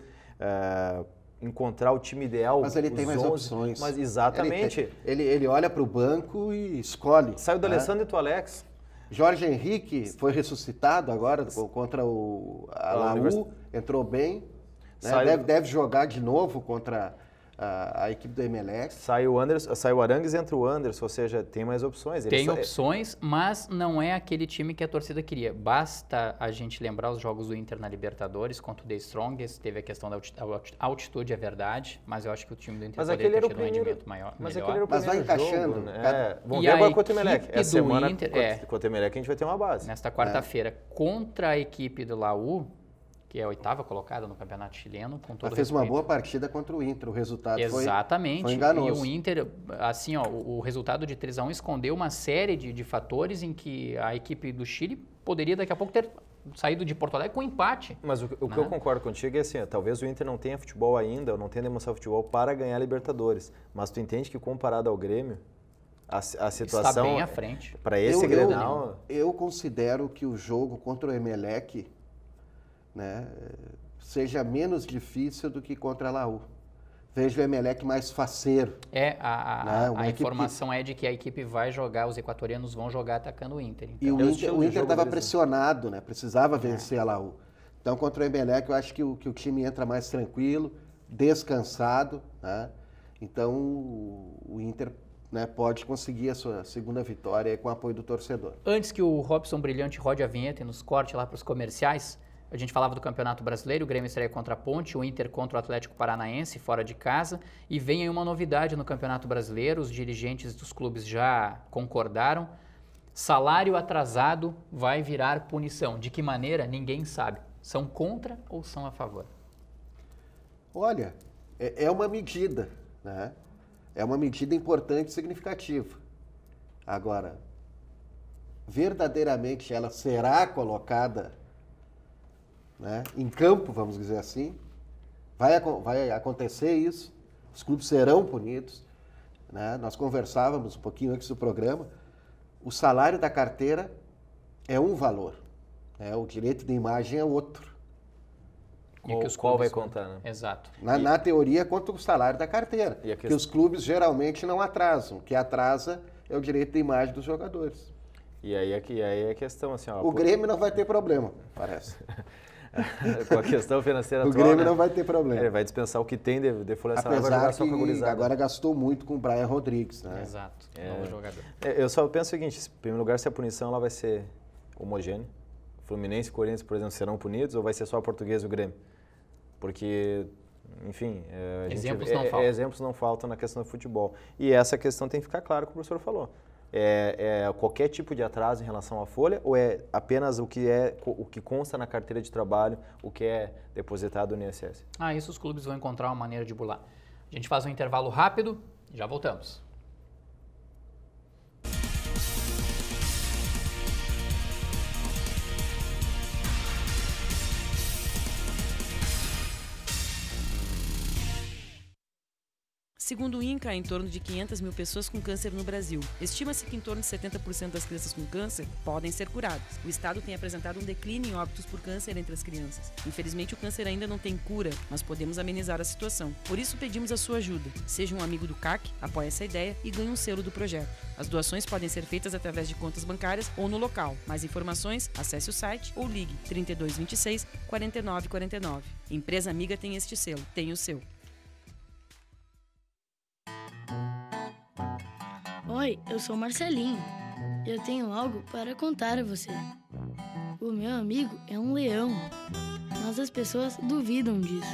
encontrar o time ideal.
Mas ele tem mais opções.
Mas exatamente.
Ele olha para o banco e escolhe.
Saiu do Alessandro e do Alex.
Jorge Henrique foi ressuscitado agora contra a Laú, entrou bem. Né? Deve jogar de novo contra a equipe do Emelec.
Sai o Arangues, entra o Anderson, ou seja, tem mais opções.
Tem opções, mas não é aquele time que a torcida queria. Basta a gente lembrar os jogos do Inter na Libertadores contra o The Strongest, teve a questão da altitude, é verdade, mas eu acho que o time do Inter poderia ter tido um rendimento melhor.
Mas vai
encaixando.
Jogo, né? Vamos ver agora contra o Emelec. Essa semana,
Inter,
contra o Emelec, a gente vai ter uma base.
Nesta quarta-feira, contra a equipe do Laú, que é a 8ª colocada no Campeonato Chileno, com todo respeito.
Fez uma boa partida contra o Inter, o resultado foi
E
enganoso.
o Inter, assim, o resultado de 3-1 escondeu uma série de fatores em que a equipe do Chile poderia daqui a pouco ter saído de Porto Alegre com empate.
Mas o que eu concordo contigo é assim, talvez o Inter não tenha futebol ainda, ou não tenha demonstrado futebol para ganhar a Libertadores, mas tu entende que comparado ao Grêmio, a situação...
Está bem à frente.
Para esse Grenal...
Eu considero que o jogo contra o Emelec, né, seja menos difícil do que contra a Laú. Vejo o Emelec mais faceiro.
A informação é de que a equipe vai jogar, os equatorianos vão jogar atacando o Inter. Então.
E o Inter estava pressionado, né? Precisava vencer a Laú. Então, contra o Emelec, eu acho que o time entra mais tranquilo, descansado, né? Então, o Inter, né, pode conseguir a sua segunda vitória com o apoio do torcedor.
Antes que o Robson Brilhante rode a vinheta e nos corte lá para os comerciais, a gente falava do Campeonato Brasileiro, o Grêmio estreia contra a Ponte, o Inter contra o Atlético Paranaense, fora de casa. E vem aí uma novidade no Campeonato Brasileiro, os dirigentes dos clubes já concordaram. Salário atrasado vai virar punição. De que maneira? Ninguém sabe. São contra ou são a favor?
Olha, é uma medida, né? É uma medida importante e significativa. Agora, verdadeiramente ela será colocada, né, em campo, vamos dizer assim, vai acontecer isso, os clubes serão punidos, né? Nós conversávamos um pouquinho antes do programa, o salário da carteira é um valor, né? O direito de imagem é outro.
Qual vai contar, né?
Exato.
Na teoria, conta o salário da carteira, que os clubes geralmente não atrasam, o que atrasa é o direito de imagem dos jogadores.
E aí é a questão, assim...
O Grêmio não vai ter problema, parece.
Com a questão financeira atual,
o Grêmio não vai ter problema.
Ele vai dispensar o que tem de folha salarial.
Apesar que agora gastou muito com o Brian Rodrigues, né?
Exato, novo jogador.
Eu só penso o seguinte, em primeiro lugar, se a punição ela vai ser homogênea, Fluminense e Corinthians, por exemplo, serão punidos, ou vai ser só o Português e o Grêmio? Porque, enfim, exemplos não faltam na questão do futebol. E essa questão tem que ficar claro, como o professor falou. Qualquer tipo de atraso em relação à folha ou é apenas o que consta na carteira de trabalho, o que é depositado no INSS?
Isso os clubes vão encontrar uma maneira de bular. A gente faz um intervalo rápido e já voltamos.
Segundo o INCA, há em torno de 500 mil pessoas com câncer no Brasil. Estima-se que em torno de 70% das crianças com câncer podem ser curadas. O estado tem apresentado um declínio em óbitos por câncer entre as crianças. Infelizmente, o câncer ainda não tem cura, mas podemos amenizar a situação. Por isso, pedimos a sua ajuda. Seja um amigo do CAC, apoie essa ideia e ganhe um selo do projeto. As doações podem ser feitas através de contas bancárias ou no local. Mais informações, acesse o site ou ligue 3226 4949. Empresa Amiga tem este selo, tem o seu.
Oi, eu sou Marcelinho. Eu tenho algo para contar a você. O meu amigo é um leão, mas as pessoas duvidam disso.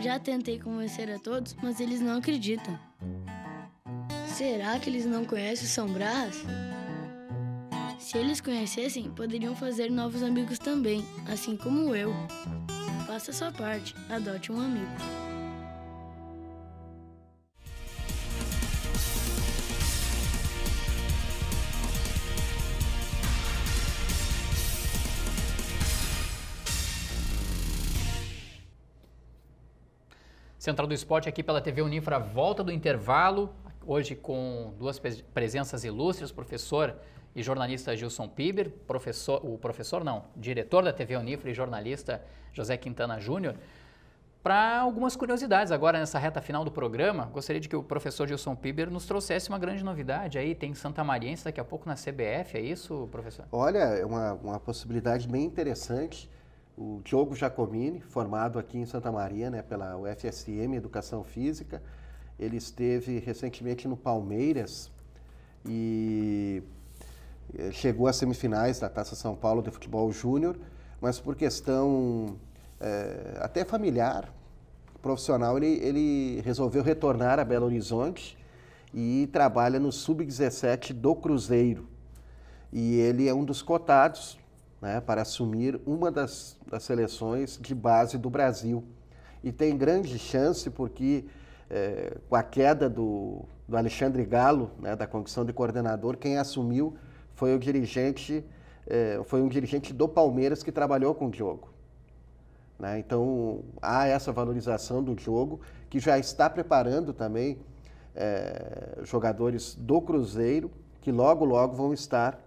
Já tentei convencer a todos, mas eles não acreditam. Será que eles não conhecem o São Brás? Se eles conhecessem, poderiam fazer novos amigos também, assim como eu. Faça a sua parte, adote um amigo.
Central do Esporte aqui pela TV Unifra, volta do intervalo, hoje com duas presenças ilustres, professor e jornalista Gilson Piber, diretor da TV Unifra e jornalista José Quintana Júnior. Para algumas curiosidades agora nessa reta final do programa, gostaria de que o professor Gilson Piber nos trouxesse uma grande novidade aí, tem Santamariense daqui a pouco na CBF, é isso, professor?
Olha, é uma possibilidade bem interessante. O Diogo Giacomini, formado aqui em Santa Maria, né, pela UFSM, Educação Física, ele esteve recentemente no Palmeiras e chegou às semifinais da Taça São Paulo de Futebol Júnior, mas por questão até familiar, profissional, ele resolveu retornar a Belo Horizonte e trabalha no Sub-17 do Cruzeiro. E ele é um dos cotados, né, para assumir uma das seleções de base do Brasil. E tem grande chance porque com a queda do Alexandre Galo, né, da condição de coordenador, quem assumiu foi um dirigente do Palmeiras que trabalhou com o Diogo. Né? Então há essa valorização do Diogo, que já está preparando também jogadores do Cruzeiro, que logo vão estar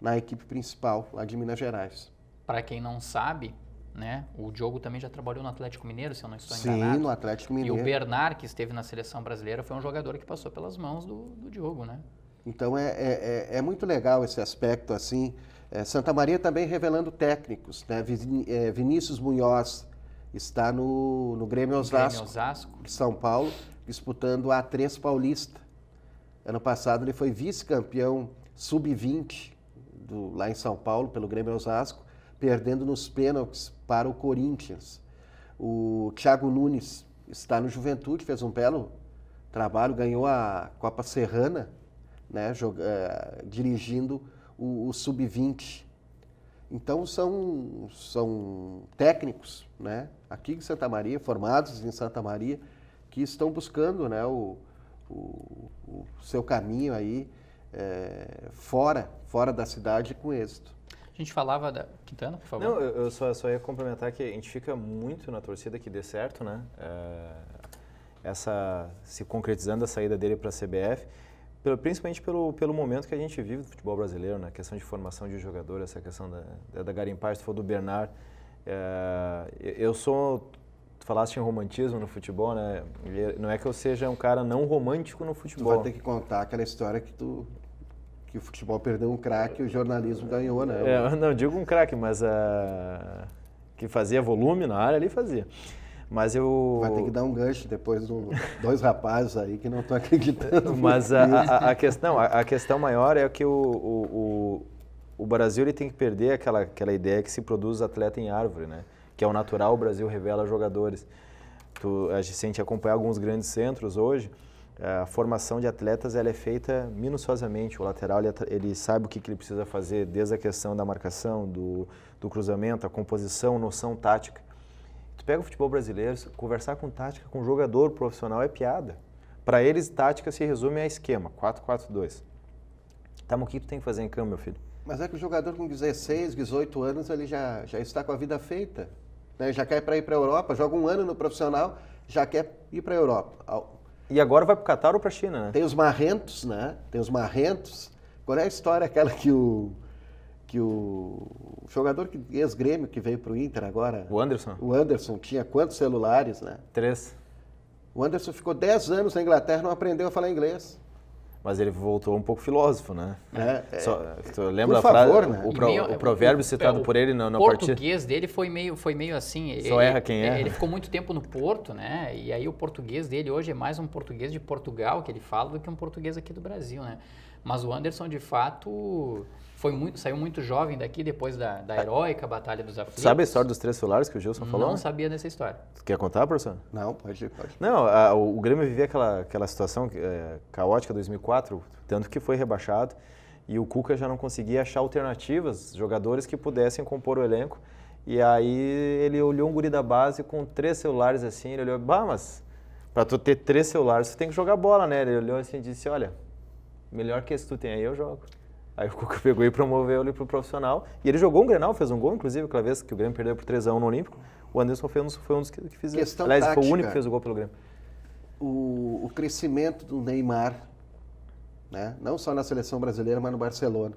na equipe principal lá de Minas Gerais.
Para quem não sabe, né, o Diogo também já trabalhou no Atlético Mineiro, se eu não estou enganado.
Sim, no Atlético Mineiro.
E o Bernard, que esteve na seleção brasileira, foi um jogador que passou pelas mãos do Diogo, né?
Então é muito legal esse aspecto assim. Santa Maria também revelando técnicos, né? Vinícius Munhoz está no Grêmio Osasco de São Paulo, disputando a A3 Paulista. Ano passado ele foi vice-campeão sub-20 lá em São Paulo, pelo Grêmio Osasco, perdendo nos pênaltis para o Corinthians. O Thiago Nunes está no Juventude, fez um belo trabalho, ganhou a Copa Serrana, né, dirigindo o Sub-20. Então são técnicos, né, aqui em Santa Maria, formados em Santa Maria, que estão buscando, né, o seu caminho aí fora da cidade com êxito.
A gente falava da... Quintana, por favor.
Não, eu só ia complementar que a gente fica muito na torcida que dê certo, né? Se concretizando a saída dele para a CBF, principalmente pelo momento que a gente vive do futebol brasileiro, né? A questão de formação de jogador, essa questão da garimpagem, se for do Bernard. Tu falaste em romantismo no futebol, né? Não é que eu seja um cara não romântico no futebol.
Tu vai ter que contar aquela história que o futebol perdeu um craque e o jornalismo ganhou, né?
Não digo um craque, mas que fazia volume na área, ali fazia. Mas
vai ter que dar um gancho depois dois rapazes aí que não estão acreditando.
Mas a questão maior é que o Brasil ele tem que perder aquela ideia que se produz atleta em árvore, né? Que é o natural, o Brasil revela jogadores. Se a gente acompanhar alguns grandes centros hoje, a formação de atletas ela é feita minuciosamente. O lateral ele sabe o que ele precisa fazer, desde a questão da marcação, do cruzamento, a composição, noção tática. Tu pega o futebol brasileiro, conversar com tática com um jogador profissional é piada. Para eles, tática se resume a esquema, 4-4-2. Tá, mas o que tu tem que fazer em campo, meu filho?
Mas é que o jogador com 16, 18 anos, ele já está com a vida feita. Né? Já quer ir para a Europa, joga um ano no profissional, já quer ir para a Europa.
E agora vai para o Catar ou para a China, né?
Tem os marrentos, né? Tem os marrentos. Qual é a história aquela que o jogador ex-grêmio que veio para o Inter agora...
O Anderson?
O Anderson tinha quantos celulares, né?
3.
O Anderson ficou 10 anos na Inglaterra e não aprendeu a falar inglês.
Mas ele voltou um pouco filósofo, né? Tu lembra
por favor,
a frase,
né?
o provérbio citado por ele na partida?
O português dele foi meio assim...
Só erra quem erra.
Ele ficou muito tempo no Porto, né? E aí o português dele hoje é mais um português de Portugal, que ele fala, do que um português aqui do Brasil, né? Mas o Anderson, de fato... saiu muito jovem daqui, depois da heróica Batalha dos Aflitos.
Sabe a história dos 3 celulares que o Gilson falou?
Não sabia dessa história.
Quer contar, professor?
Não, pode.
Não, o Grêmio vivia aquela situação caótica 2004, tanto que foi rebaixado, e o Cuca já não conseguia achar alternativas, jogadores que pudessem compor o elenco, e aí ele olhou um guri da base com 3 celulares assim, ele olhou, mas para tu ter 3 celulares, tu tem que jogar bola, né? Ele olhou assim e disse, olha, melhor que esse tu tem aí, eu jogo. Aí o Cuca pegou e promoveu ele para o profissional. E ele jogou um Grenal, fez um gol, inclusive, aquela vez que o Grêmio perdeu por 3-1 no Olímpico. O Anderson foi um dos que fez. Aliás,
tática,
foi o único que fez o gol pelo Grêmio.
O crescimento do Neymar, né? Não só na seleção brasileira, mas no Barcelona.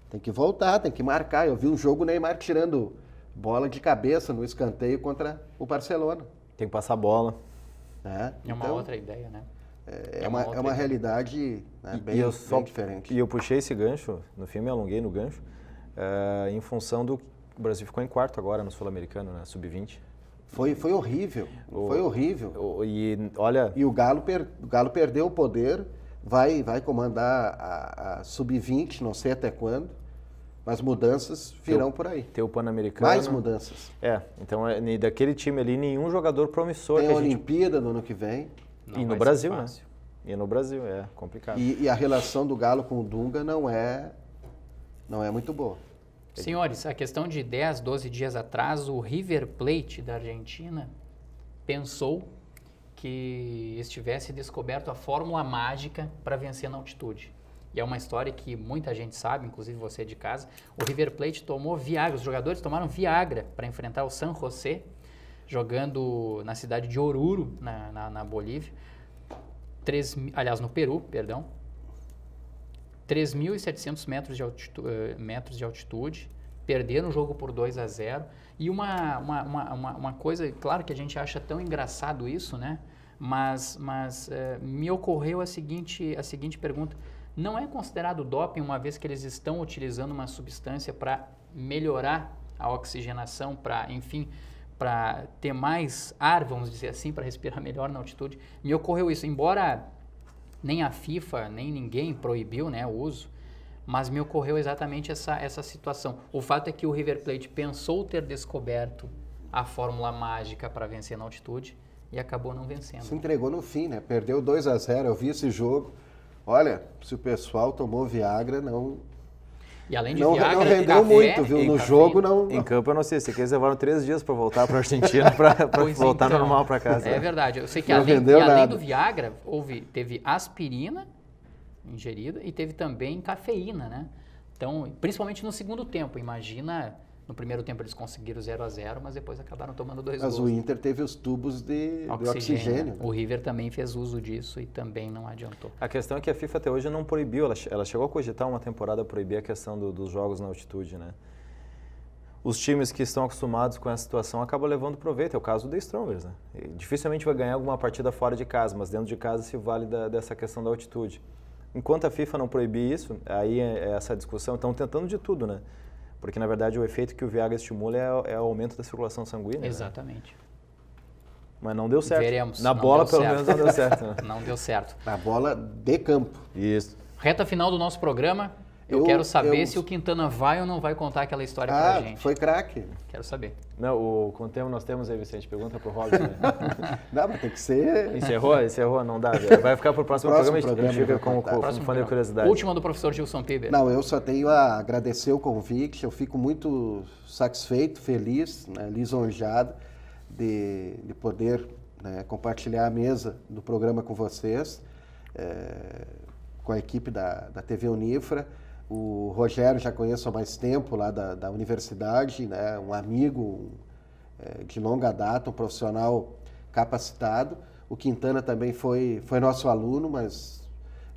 Tem que voltar, tem que marcar. Eu vi um jogo o Neymar tirando bola de cabeça no escanteio contra o Barcelona.
Tem que passar a bola.
Né?
É uma outra ideia, né?
É uma realidade, né, bem diferente.
E eu puxei esse gancho, no filme eu alonguei no gancho, em função do... O Brasil ficou em quarto agora no Sul-Americano, né, Sub-20.
Foi horrível, foi horrível.
E
o Galo perdeu o poder, vai comandar a Sub-20, não sei até quando, mas mudanças virão por aí.
Tem o Pan-Americano.
Mais mudanças.
Então daquele time ali, nenhum jogador promissor.
Tem a Olimpíada no ano que vem.
E no Brasil, né? E no Brasil, é complicado.
E a relação do Galo com o Dunga não é muito boa.
Senhores, a questão de 10, 12 dias atrás, o River Plate da Argentina pensou que estivesse descoberto a fórmula mágica para vencer na altitude. E é uma história que muita gente sabe, inclusive você de casa. O River Plate tomou Viagra, os jogadores tomaram Viagra para enfrentar o San José, jogando na cidade de Oruro, na Bolívia, no Peru, perdão, 3.700 metros de altitude, perderam o jogo por 2-0, e uma coisa, claro que a gente acha tão engraçado isso, né? Mas me ocorreu a seguinte pergunta: não é considerado doping uma vez que eles estão utilizando uma substância para melhorar a oxigenação, para ter mais ar, vamos dizer assim, para respirar melhor na altitude? Me ocorreu isso, embora nem a FIFA, nem ninguém proibiu, né, o uso, mas me ocorreu exatamente essa situação. O fato é que o River Plate pensou ter descoberto a fórmula mágica para vencer na altitude e acabou não vencendo.
Se entregou no fim, né? Perdeu 2-0, eu vi esse jogo. Olha, se o pessoal tomou Viagra, não...
E além de Viagra,
não rendeu
café,
muito, viu? No jogo não...
Em campo eu não sei, se eles levaram 3 dias para voltar para a Argentina, para voltar
então,
normal para casa.
É verdade, eu sei que
não
além
nada.
do Viagra, teve aspirina ingerida e teve também cafeína, né? Então, principalmente no segundo tempo, imagina... No primeiro tempo eles conseguiram 0-0, mas depois acabaram tomando 2 gols.
Mas o Inter teve os tubos de oxigênio.
O River também fez uso disso e também não adiantou.
A questão é que a FIFA até hoje não proibiu, ela chegou a cogitar uma temporada proibir a questão dos jogos na altitude, né? Os times que estão acostumados com essa situação acabam levando proveito, é o caso do The Strongers, né? E dificilmente vai ganhar alguma partida fora de casa, mas dentro de casa se vale dessa questão da altitude. Enquanto a FIFA não proibir isso, aí é essa discussão, estão tentando de tudo, né? Porque, na verdade, o efeito que o Viagra estimula é o aumento da circulação sanguínea.
Exatamente.
Né? Mas não deu certo.
Veremos.
Na bola, pelo menos, não deu certo. Né?
Não deu certo.
Na bola de campo.
Isso.
Reta final do nosso programa. Eu quero saber se o Quintana vai ou não vai contar aquela história pra gente.
Foi craque.
Quero saber.
Não, quanto tempo nós temos aí, Vicente? Pergunta pro Robson. Né?
Não, mas tem que ser...
Encerrou? Não dá. Vai ficar pro próximo programa, a gente fica com fã de curiosidade.
Última do professor Gilson Piber.
Não, eu só tenho a agradecer o convite. Eu fico muito satisfeito, feliz, né, lisonjeado de poder, né, compartilhar a mesa do programa com vocês, com a equipe da TV Unifra. O Rogério já conheço há mais tempo lá da universidade, né? Um amigo de longa data, um profissional capacitado. O Quintana também foi nosso aluno, mas,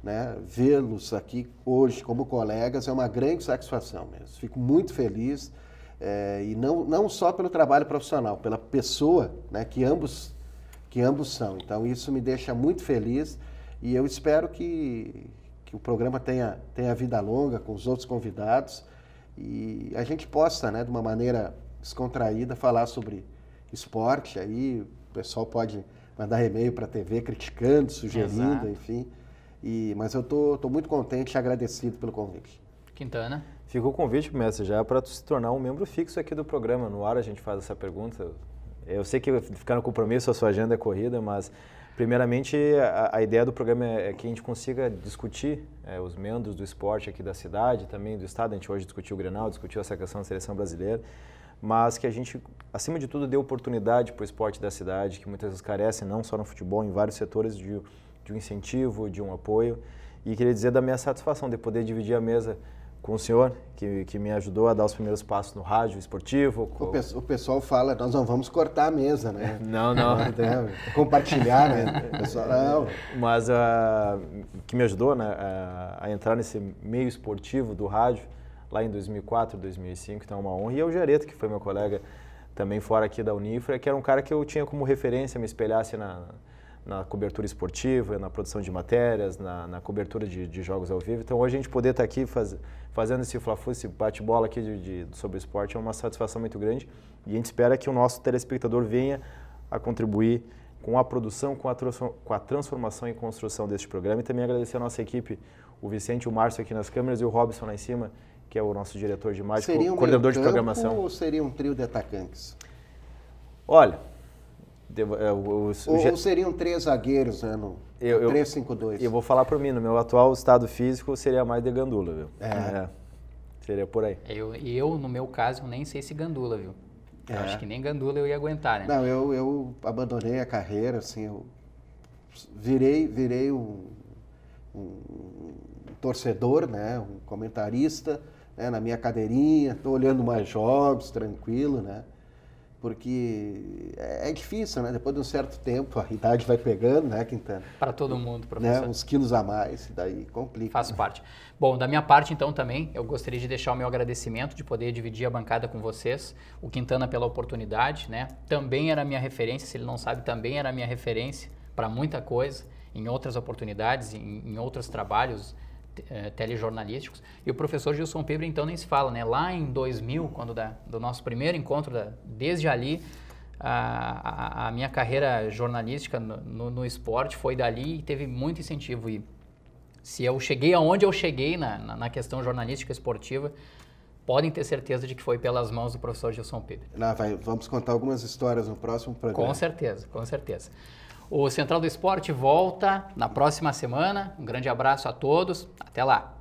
né, vê-los aqui hoje como colegas é uma grande satisfação mesmo. Fico muito feliz, e não só pelo trabalho profissional, pela pessoa, né, que ambos são. Então isso me deixa muito feliz e eu espero que o programa tenha vida longa com os outros convidados e a gente possa, né, de uma maneira descontraída, falar sobre esporte. Aí o pessoal pode mandar e-mail para a TV criticando, sugerindo, exato, enfim. Mas eu tô muito contente e agradecido pelo convite.
Quintana?
Fica o convite, mestre, já para tu se tornar um membro fixo aqui do programa. No ar a gente faz essa pergunta. Eu sei que ficar no compromisso, a sua agenda é corrida, mas primeiramente a ideia do programa é que a gente consiga discutir os membros do esporte aqui da cidade, também do estado. A gente hoje discutiu o Grenal, discutiu essa questão da seleção brasileira, mas que a gente, acima de tudo, dê oportunidade para o esporte da cidade, que muitas vezes carece, não só no futebol, em vários setores, de um incentivo, de um apoio. E queria dizer da minha satisfação de poder dividir a mesa com o senhor, que me ajudou a dar os primeiros passos no rádio esportivo.
O pessoal fala, nós não vamos cortar a mesa, né?
Não.
Compartilhar, né? O pessoal, não.
Mas que me ajudou, né, a entrar nesse meio esportivo do rádio, lá em 2004, 2005, então é uma honra. E o Jareto, que foi meu colega também fora aqui da Unifra, que era um cara que eu tinha como referência, me espelhasse na cobertura esportiva, na produção de matérias, na cobertura de jogos ao vivo. Então hoje a gente poder estar aqui fazendo esse Fla-Flu, esse bate-bola aqui sobre o esporte é uma satisfação muito grande e a gente espera que o nosso telespectador venha a contribuir com a produção, com a transformação e construção deste programa. E também agradecer a nossa equipe, o Vicente, o Márcio aqui nas câmeras e o Robson lá em cima, que é o nosso diretor de imagem, coordenador de programação.
Ou seria um trio de atacantes?
Olha...
Ou seriam 3 zagueiros, né, no 3-5-2?
Eu vou falar por mim, no meu atual estado físico, seria mais de gandula, viu? Seria por aí.
Eu, no meu caso, nem sei se gandula, viu? Acho que nem gandula eu ia aguentar, né?
Não, eu abandonei a carreira, assim, eu virei um torcedor, né, um comentarista, né, na minha cadeirinha, estou olhando mais jogos, tranquilo, né? Porque é difícil, né? Depois de um certo tempo, a idade vai pegando, né, Quintana?
Para todo mundo, professor.
Né? Uns quilos a mais, daí complica.
Faz parte. Bom, da minha parte, então, também, eu gostaria de deixar o meu agradecimento de poder dividir a bancada com vocês. O Quintana pela oportunidade, né? Também era minha referência, se ele não sabe, também era minha referência para muita coisa, em outras oportunidades, em outros trabalhos telejornalísticos. E o professor Gilson Pibre, então, nem se fala, né? Lá em 2000, quando do nosso primeiro encontro, desde ali, a minha carreira jornalística no esporte foi dali e teve muito incentivo. E se eu cheguei aonde eu cheguei na questão jornalística esportiva, podem ter certeza de que foi pelas mãos do professor Gilson Pibre.
Vamos contar algumas histórias no próximo programa.
Com certeza, com certeza. O Central do Esporte volta na próxima semana. Um grande abraço a todos. Até lá.